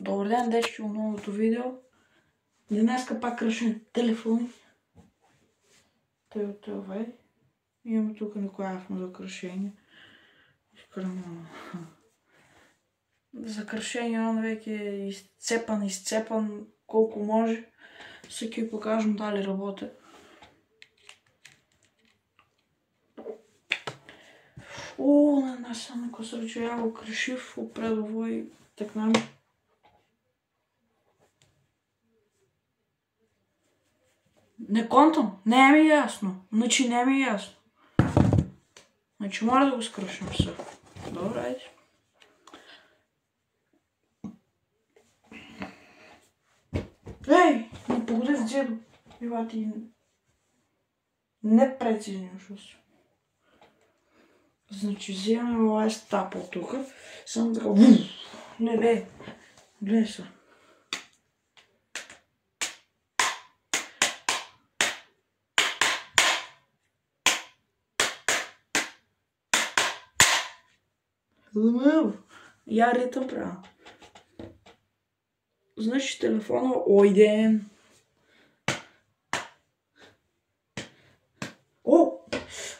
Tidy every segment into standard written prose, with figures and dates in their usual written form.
Добър ден, дечки от новото видео. Днеска пак кръшим телефони. Това. Имаме тук Николаев за кръшение. За кръшение он веќе е изцепан колко може. Всеки ви покажем дали работи. На нас само ко срече ја го кршив опред овој текнами. Не контам, не ми е ясно. Значи не ми е ясно. Значи мора да го скръшим все. Добре, айде. Ей, не погоди в дзедо. Бива ти непрецизно шус. Значи вземаме оваа стапа тука. Само така. Не. Гледай се. Я ритъм правя. Значи телефона ойден.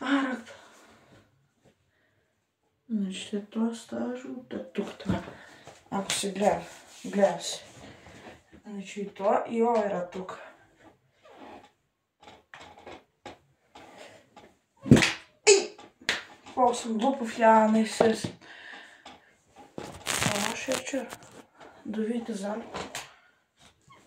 Ракта. Значи това става жълта тук така. Ако се гледа се. Значи и това и овера тук. О, съм глупав, я не се. Шечер. Да видите зали.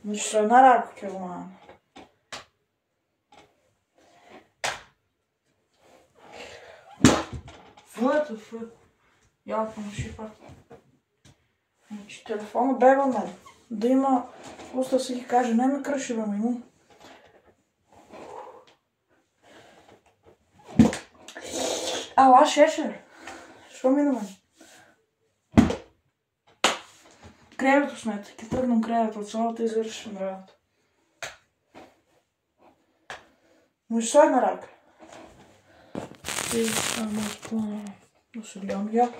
Значи са една рака киломана. ВТФ. Я помощи пак. Значи телефона бега мен. Да има, просто да се ги каже, не ме кръши бе маймун. Ала шешер. Шо ми на мен? Кревето смета. Ке тръгнам кревето от цялата и завършим работа. Може са една рака. И само да се гледам я.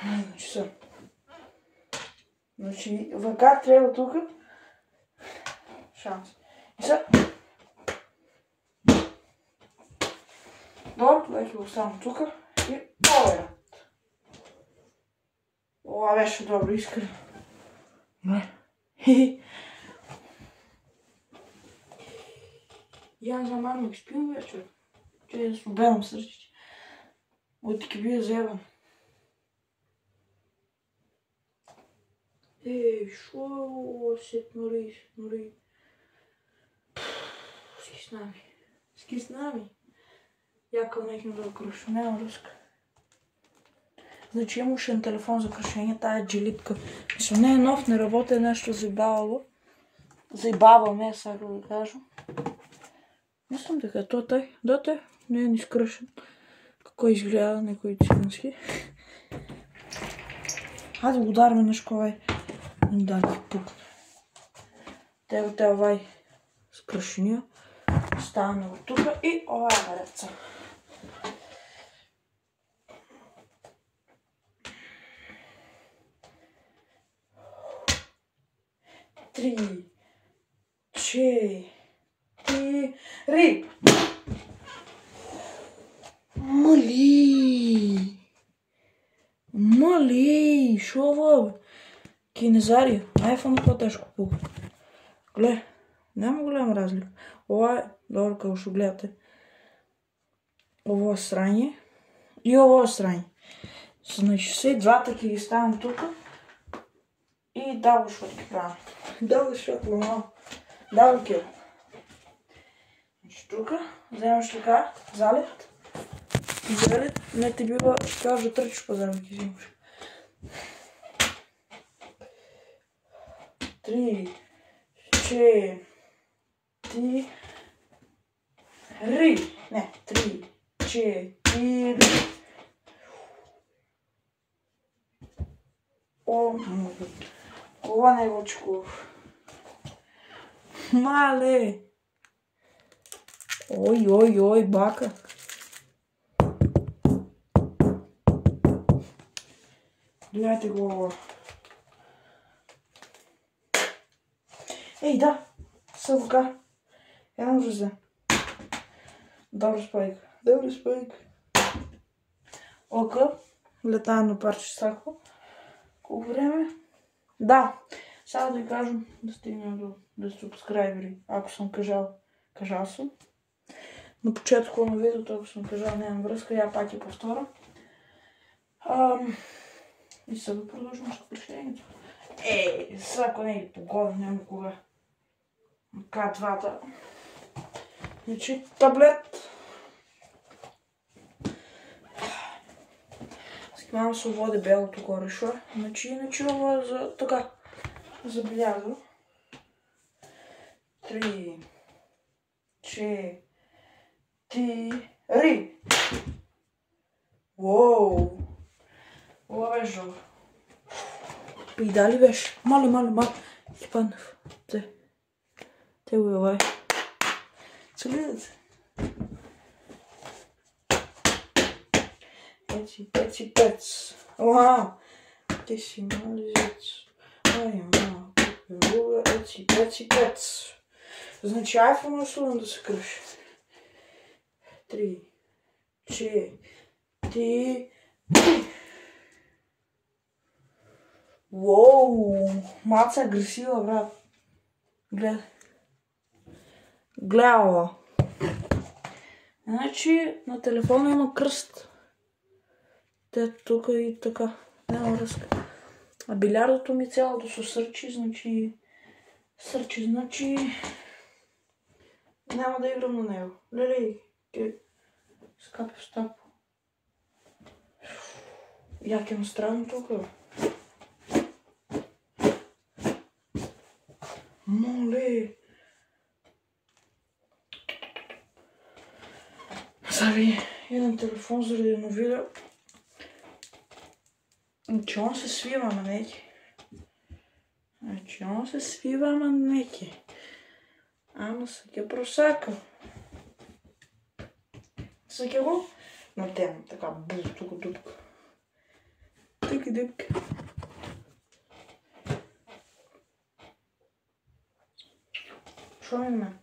Значи са. Значи въка трябва тук. Шанс. И са. Добре, това го оставам тук. И овера. Ова беше добро, искрено. Я за мама ги спил вечер. Че да се обедам сръчите. От таки бия заебан. Шо се нори. Скиснами. Яка нехме да го кръша, няма ръска. Значи имам ушен телефон за кръшение, тая джилитка. Мисля, не е нов, не работи, е нещо заебавало. Заебава ме, сега да кажа. Мислям дека тоа тај, да те, не е ни скръшен. Како изгледа некој цигански. Хайде го ударме нещо овај. Да ги пукне. Те овај скръшения. Ставаме го тука и овај нареца. Три, четири. Мали, шо ова бе? Кинезария, айфон по-тежко пука. Гле, няма голяма разлика. Ова е, добре како шо гледате. Ово е срање и ово е срање. Значи все двата ки ги ставам тука и дабл шот ги правам. Дабл шот, нормално. Дабл кил. Значи тука, вземаш така, залет. И залет, не те бива, ще кажа, тръчиш по залет ги взимаш. 3, 4. Не, 3, 4. Ова не е очков. Мале! Ой, бака. Гледайте го. Ей, да! СВК. Я не може да взема. Добър спайк. Добър спайк. Ока. Летая на парче сако. Колко време? Да. Сега да ви кажем да стигнем до 10 субскрайбери. Ако съм кажал съм. На почетъка на видеото, ако съм кажал, нямам връзка. Я пак и повторя. И сега да продължим с решението. Сега ако не ги погода, няма кога. К2-та. Значи таблет. Малко се води белото горе, шо? Значи това за така. Забелязва. 3, 4. Уоу! Това беше добър. И дали беше? Мали. Ти паднах. Те го явай. Целидате. Пец. Уау! Ти си мализец. Ай, мама. Пец. Значи iPhone особено да се кръши. 3, 4. Уоу! Маца агресива, брат. Гледала. Значи на телефона има кръст. Те тук и така. Няма връзка. А билярдото ми цялото се сърчи, значи няма да играм на него. Лелей, скапи в стапо. Як е настроено тук, бе. Моле. Сега ви един телефон заради едно видео. Че он се свива, ама неки. Ама съке просака. Съке го на тема, така буз, тук дупка. Тук и дупка. Шо ми мен?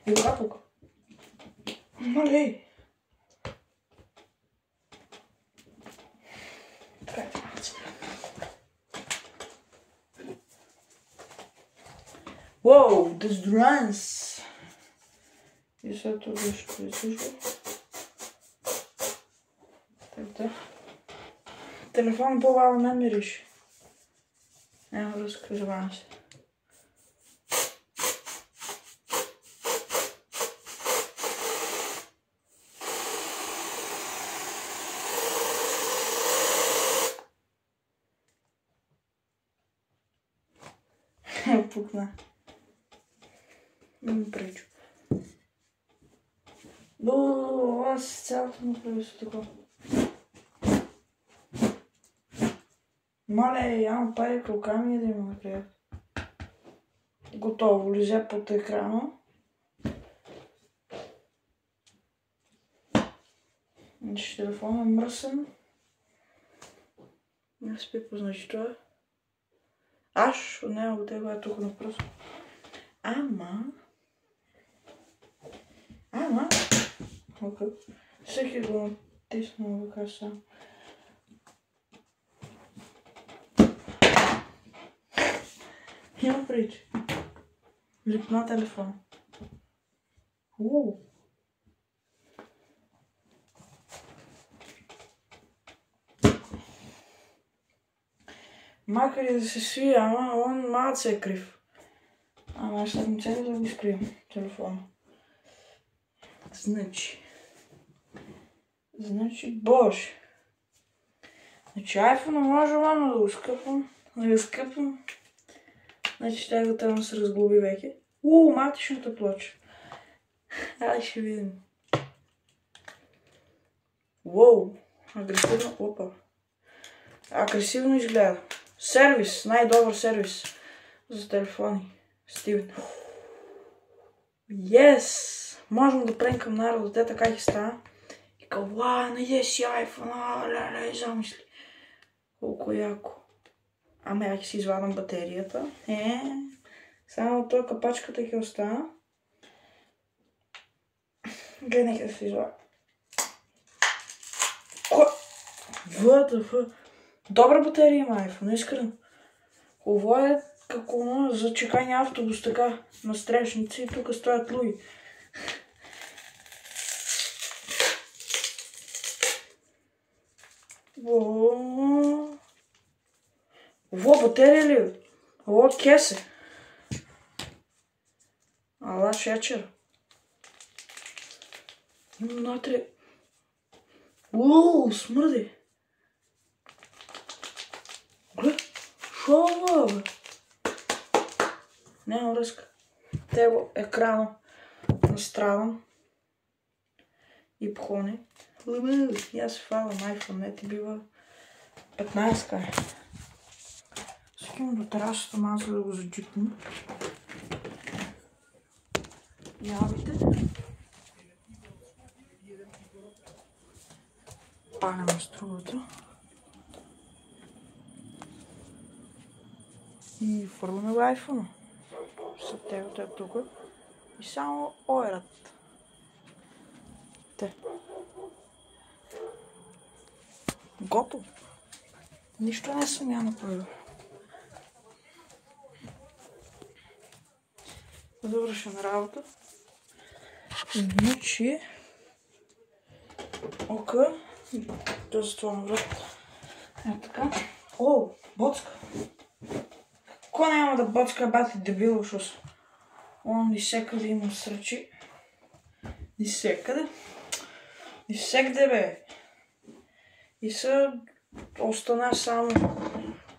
И капука. Малей! Воу, дезодоранс! И сега това ще присъжда. Така. Телефон по-бавно не мириш. Няма разкривам се. Пукна. Не ми пречу. Аз цялото направи се такова. Мале, ям пари руками да има напред. Готово, лезе под екрана. Значи телефон е мръсен. Не спи позначи това. Аш от него от тега е тук на пръст. Ама. Окей. Всеки го натисна в ръка сам. Няма причи. Липна телефон. Макар и да се свия, ама он малко се е крив. Ама аз съм цели да го скрием телефона. Значи, боже. Значи iPhone може ладно да го скъпам. Значи тя трябва да се разглоби веки. Матичната плоча. Ай, ще видим. Агресивно. Агресивно изгледа. Сервис, най-добър сервис за телефони. Стивен. Можем да пренкам народа, те така ги става. И къл, найде си iPhone, замисли. Колко яко. Ама я си извадам батерията. Само той капачката ќе остана. Гледай да се извадам. ВТФ. Добра батерия има iPhone, искрено. Ово е како за чекање автобус така на стрешници и тука стоят луи. Ово батерия ли? Ово кесе. Ала шечер. Има натре. Смърди. Глед, шо бе? Няма връзка. Tego екрана настрадам и пхоне. И аз се фалам iPhone, не ти бива 15 кай. Ским до терасата малко да го заджипна. Явите. Палям струвата. И фърваме в iPhone. Съртегото е тук. И само ойрат. Те. Готово. Нищо не съм я направил. Завършим работа. Значи... Ока. Да затворим врата. Ето така. О, боцка. Ко няма да боцка, бати дебил, шос. Он нисекъде има сръчи. Нисекъде? Нисекъде, бе. И са остана само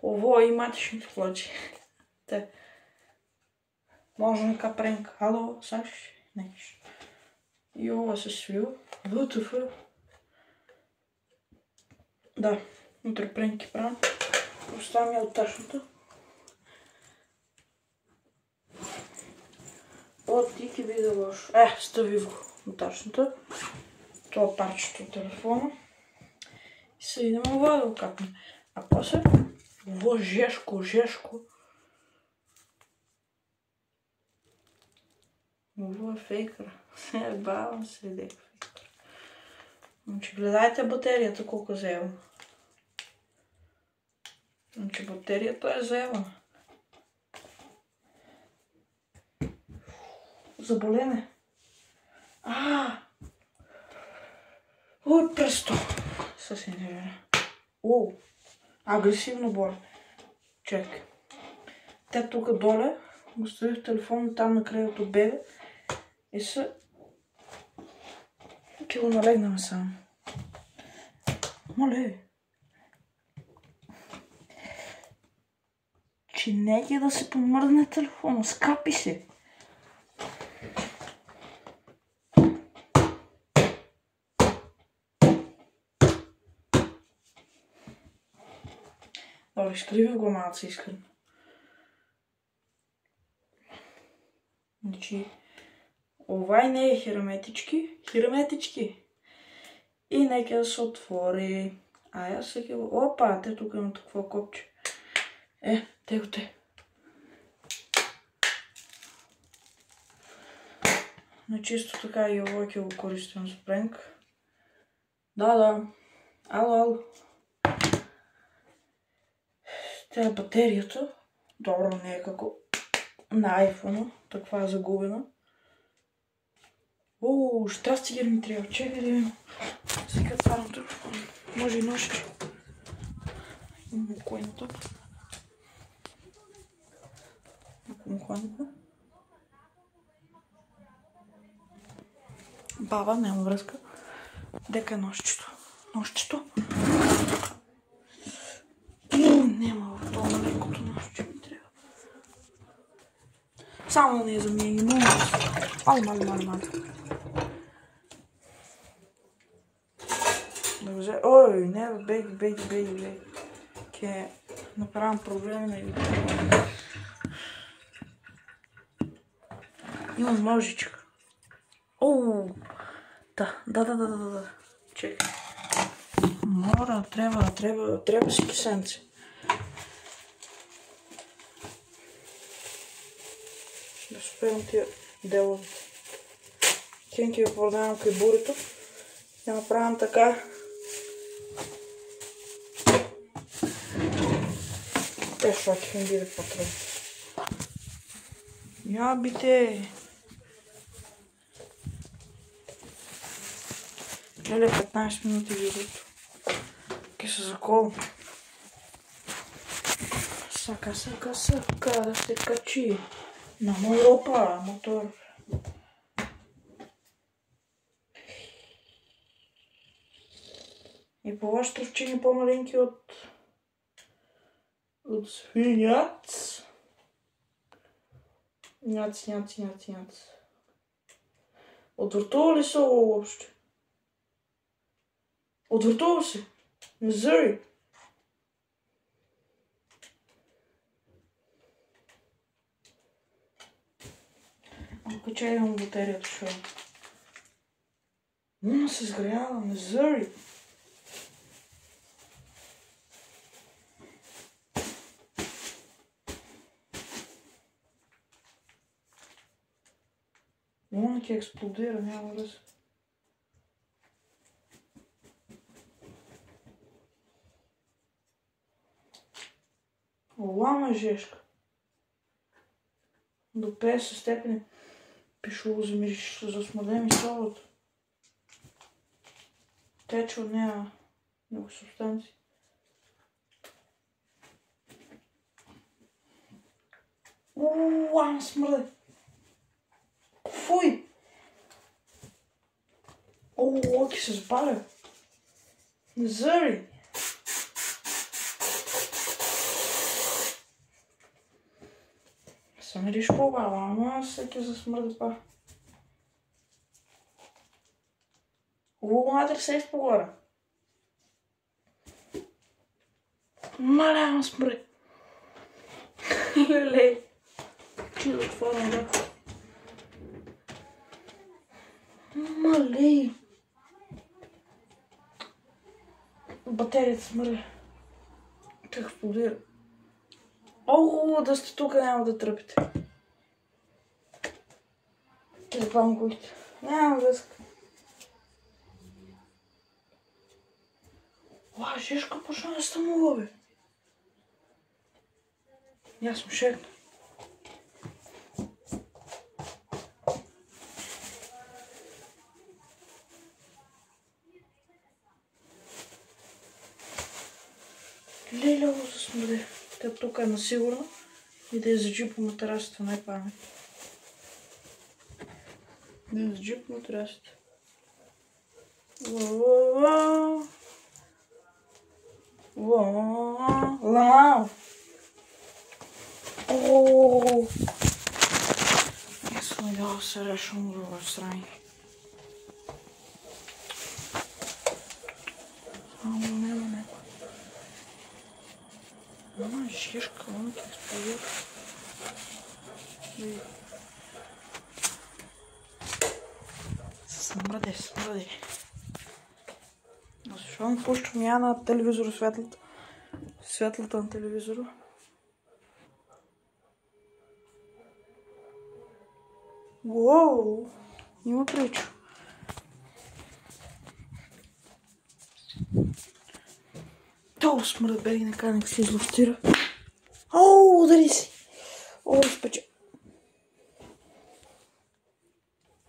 ово и матишните плачи. Те. Може нека пренка. Ало, Саш? Неш. И ова се свил. ВТФ. Да, утре пренки правим. Оставям я от тъчното. От ти ки видя лошо. Стави го от тъчното. Това парчето от телефона. И се идем ова да го капнем. А после ово жешко. Ово е фейкър. Бавам се, дека фейкър. Значи гледайте батерията колко е заема. Значи батерията е заема. Заболене. Ой, престо. Съвсем не веря. Агресивно боли. Чекай. Те тук доле оставих телефона там на крайото бебе и са... Ке го налегнем само. Моле. Че неги да се помръдне телефона. Скапи се. Добре, изкривих го малко искрено. Значи, овай не е херметички. И нека да се отвори. Аз се кева. Опа, те тук има такова копче. Те. Но чисто така и ово ќе го користим за пренк. Да. Ало. Тя батерията. Добро, не е како на iPhone-а. Таква е загубена. Штрастигер ми трябва. Чекай да видим. Сега отварям телефона. Може и нощи. Има койната. Баба, няма връзка. Дека е нощчето. Няма в това лекото нощче ми трябва. Само да не е за мен. Мали. Да взе... Ой, не бе, беги. Ке направям проблеми на YouTube. Имам ножичък. Да. Чекай. Мора, трябва си кисенце. Да спрем тия делове. Хенки го продавам къй бурито. Да направим така. Шоки хенги да потребим. Ябите! Леле, 15 минути видеото. Ке се заколам. Сака да се качи на моя мотор. И по вашето овчини по-маленки от свиняц. Няц. Отвъртува ли се въобще? Отвъртува се. Мизъри. Ако че имам батерията, шо? Се сгрява. Мизъри. Мона ке експлодира, няма раз. Лама жешка. До 50 степени пишло замириш за смърдем и солото. Тече от нея много субстанции. Ама смърде. Фуй! Ки се запаля. Зари! Съм риш по-бава, ама всеки засмърде па. Хубаво матер сейф по-горе. Маля, смърде. Лелей. Чи да отворим, да. Малей! Батерията смърде. Те експлодира. Да сте тук, няма да тръпите. Те панкуйте. Няма връзка. Жешка почна да стъмува, бе. Аз съм шекна. Леле, да смърде. Те тук е насигурно и да я заджипам на терасата, най-памет. Да я заджипам на терасата. Ламал! Аз съм идеал се решам да отстрани. Няма някой. Ама жишка, он ке експлодира. Смръде. Защо не пущам я на телевизора светлата на телевизора? Уоу! Има причо. Толкова смърде, бери наканек се излостира. Удари си! Спече.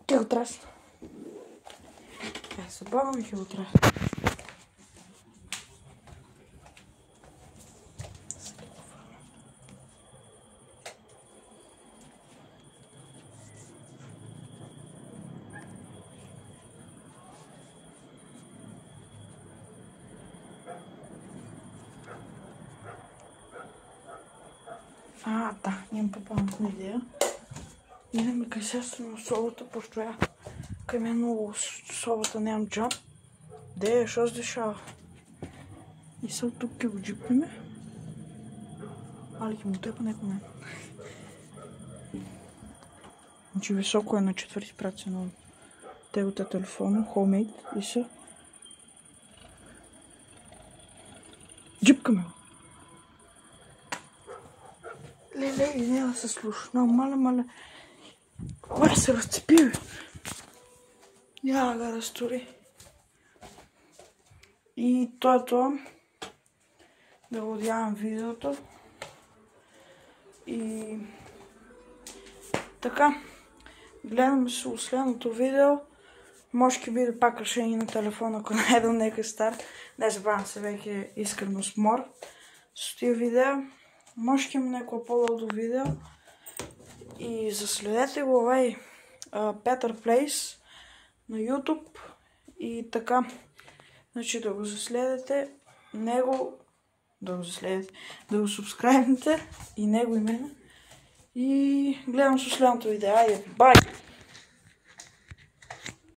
Те го трасна. Забавно ми ще го трасна. Да, имам по-пълна идея. Идем къй сестра собата, пощо я къй мен много собата нямам джаб. Що се дешава? И са от тук ке го джипнеме. Али ке му тепа неко мен. Значи високо е на 4 праци на тегота телефона, homemade и са. Джипкаме го. Леле, няма да се слуша. Но, маля. Ой, се разцепи, бе. Няма да разтори. И това. Да го отявам видеото. И така. Гледаме се от следното видео. Може би да пак решение на телефона, ако найдам нека стар. Не забравям се веќе искрено смор с тия видеа. Може има neko по-дълго видео. И заследете го Peter Place на YouTube. И така. Значи да го заследете. Него да го субскрайбнете и него и мене. И гледам се следното видео. Айде, бай!